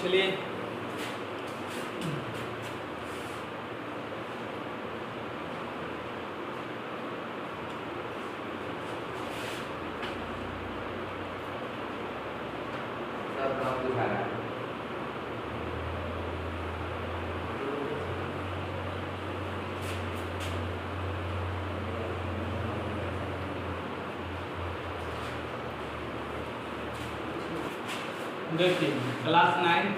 चलिए सब नाम दिखा रहा है। देखिए क्लास 9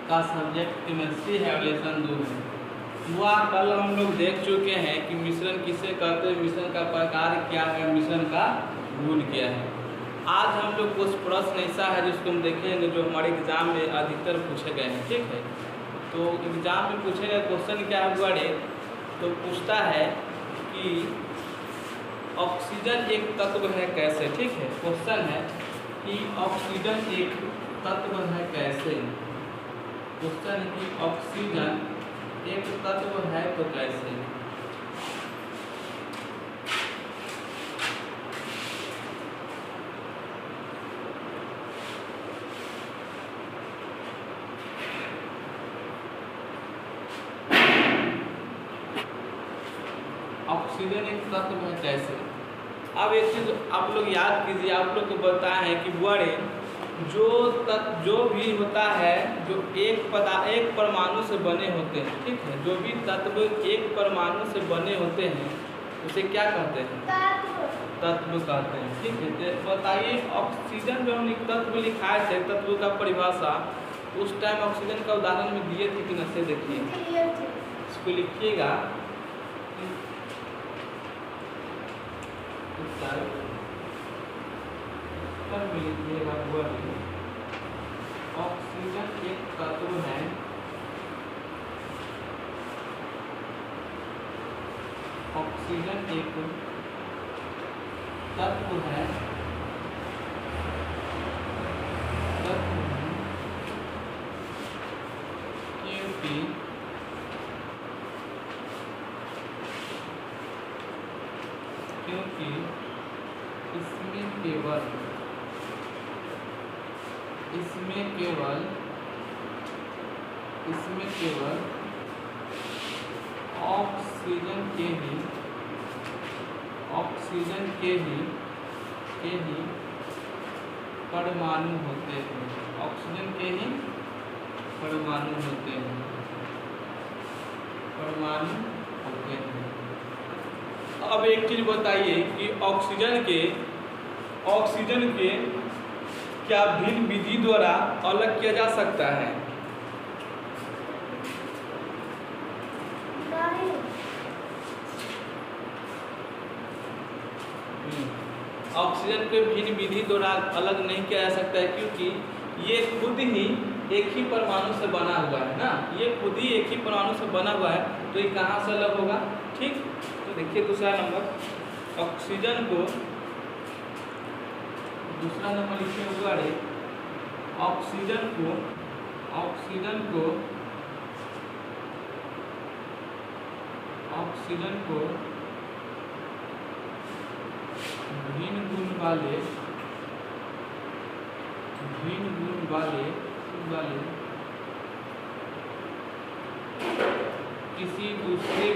का सब्जेक्ट केमिस्ट्री है और लेसन 2 है। वह कल हम लोग देख चुके हैं कि मिश्रण किसे कहते हैं, मिश्रण का प्रकार क्या है, मिश्रण का गुण क्या है। आज हम लोग कुछ प्रश्न ऐसा है जिसको हम देखेंगे जो हमारे एग्जाम में अधिकतर पूछे गए हैं। ठीक है, तो एग्जाम में पूछे गए क्वेश्चन क्या है बड़े, तो पूछता है कि ऑक्सीजन एक तत्व है कैसे। ठीक है, क्वेश्चन है कि ऑक्सीजन एक तत्व है कैसे। क्वेश्चन है कि ऑक्सीजन एक तत्व है तो कैसे। ऑक्सीजन एक तत्व है कैसे। अब एक चीज आप लोग याद कीजिए, आप लोग को बताया है कि बड़े जो भी होता है जो एक परमाणु से बने होते हैं। ठीक है, जो भी तत्व एक परमाणु से बने होते हैं उसे क्या कहते हैं, तत्व कहते हैं। ठीक है, तो बताइए ऑक्सीजन जो हमने तत्व लिखाए थे, तत्व का परिभाषा उस टाइम ऑक्सीजन का उदाहरण में दिए थे कि नशे देखिए, इसको लिखिएगा। ऑक्सीजन एक तत्व है, ऑक्सीजन एक तत्व है, क्योंकि इसमें केवल ऑक्सीजन के ही परमाणु होते हैं। ऑक्सीजन के ही परमाणु होते हैं, अब एक चीज बताइए कि ऑक्सीजन के क्या भिन्न विधि द्वारा अलग किया जा सकता है। ऑक्सीजन को भिन्न विधि द्वारा अलग नहीं किया जा सकता है क्योंकि ये खुद ही एक ही परमाणु से बना हुआ है ना, ये खुद ही एक ही परमाणु से बना हुआ है, तो ये कहाँ से अलग होगा। ठीक, तो देखिए दूसरा नंबर, ऑक्सीजन को दूसरा नंबर लिखे हुआ है, ऑक्सीजन को भिन्न गुण वाले किसी दूसरे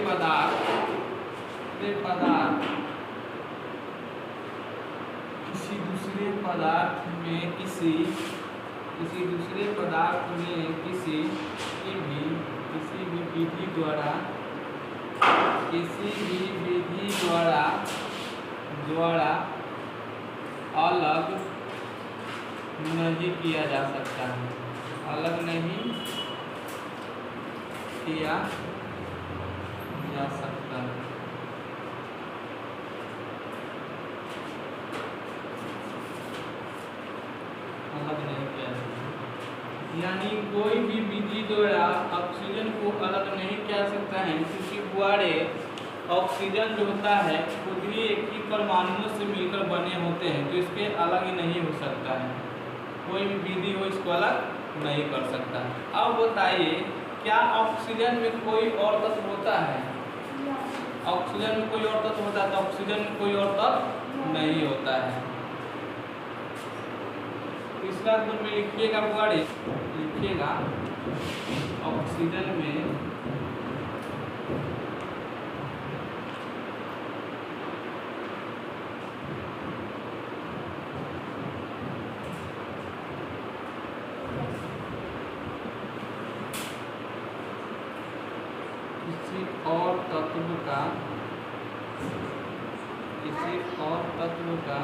पदार्थ में किसी भी विधि द्वारा अलग नहीं किया जा सकता है, अलग नहीं किया जा सकता है। अलग नहीं किया जा सकता, यानी कोई भी विधि द्वारा ऑक्सीजन को अलग नहीं किया जा सकता है क्योंकि बुआड़े ऑक्सीजन जो होता है खुद ही एक ही परमाणुओं से मिलकर बने होते हैं, तो इसके अलग ही नहीं हो सकता है, कोई भी विधि हो इसको अलग नहीं कर सकता। अब बताइए क्या ऑक्सीजन में कोई और तत्व होता है। ऑक्सीजन में कोई और तत्व होता है, तो ऑक्सीजन में कोई और तत्व नहीं होता है। तीसरा गुण में लिखिएगा बुआड़े, लिखिएगा ऑक्सीजन में किसी और तत्व का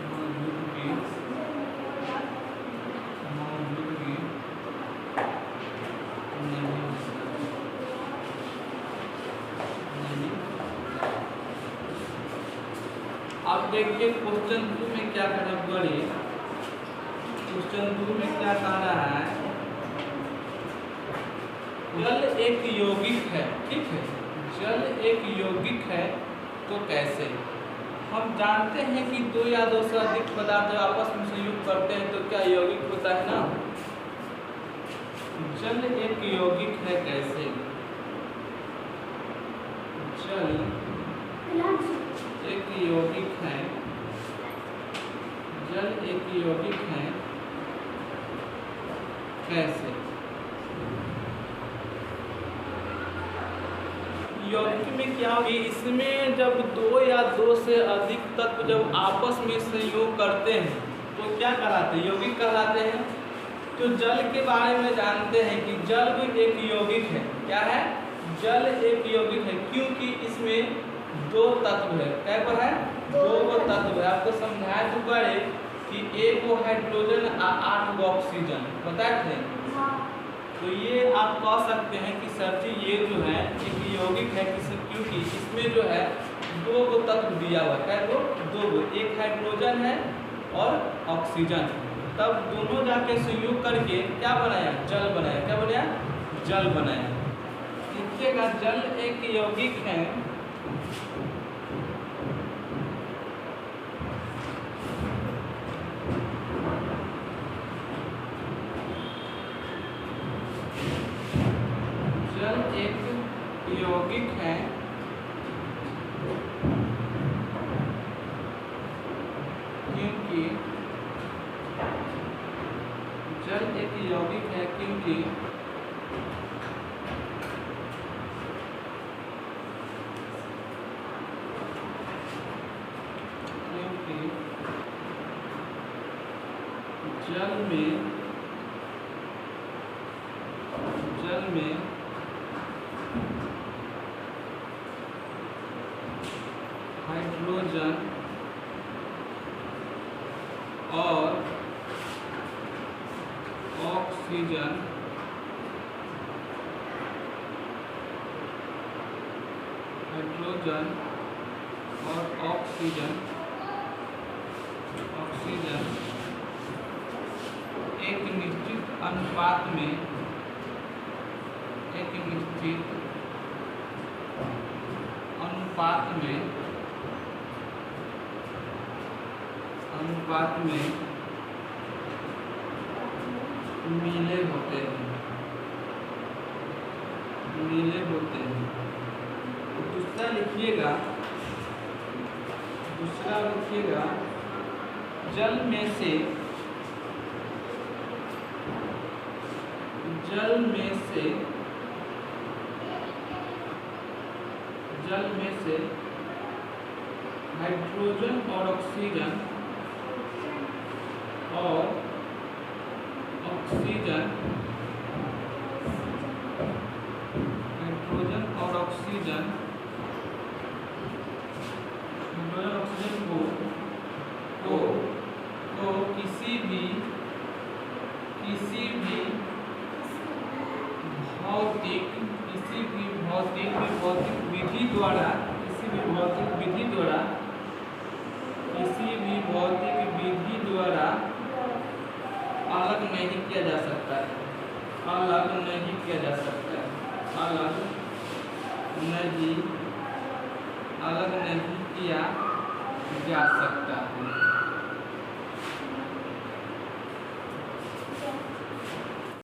मौजूदगी नहीं। अब देखिए क्वेश्चन 2 में क्या कहना पड़े। क्वेश्चन 2 में क्या कह रहा है, जल एक यौगिक है, ठीक है, जल एक यौगिक है तो कैसे। हम जानते हैं कि दो या दो से अधिक पदार्थ जब आपस में संयुक्त करते हैं तो क्या यौगिक होता है ना। जल एक यौगिक है कैसे, जल एक यौगिक है, जल एक यौगिक है कैसे। यौगिक में क्या होगी, इसमें जब दो या दो से अधिक तत्व जब आपस में संयोग करते हैं तो क्या कहलाते हैं, यौगिक कहलाते हैं। तो जल के बारे में जानते हैं कि जल भी एक यौगिक है। क्या है, जल एक यौगिक है क्योंकि इसमें दो तत्व है। क्या पर है, दो तत्व है। आपको समझाया तो बड़े कि एक वो हाइड्रोजन और 8 ऑक्सीजन बताए थे। तो ये आप कह सकते हैं कि सर जी ये जो है एक यौगिक है क्योंकि इसमें जो है दो तत्व दिया हुआ है। दो, एक हाइड्रोजन है और ऑक्सीजन, तब दोनों जाके संयोग करके क्या बनाया, जल बनाया। क्या बनाया, जल बनाया। देखिएगा जल एक यौगिक है यौगिक है क्योंकि जल एक यौगिक है क्योंकि जल में हाइड्रोजन और ऑक्सीजन एक निश्चित अनुपात में मिले होते हैं। दूसरा लिखिएगा जल में से हाइड्रोजन और ऑक्सीजन को किसी भी भौतिक विधि द्वारा अलग नहीं किया जा सकता है। अलग नहीं किया जा सकता है।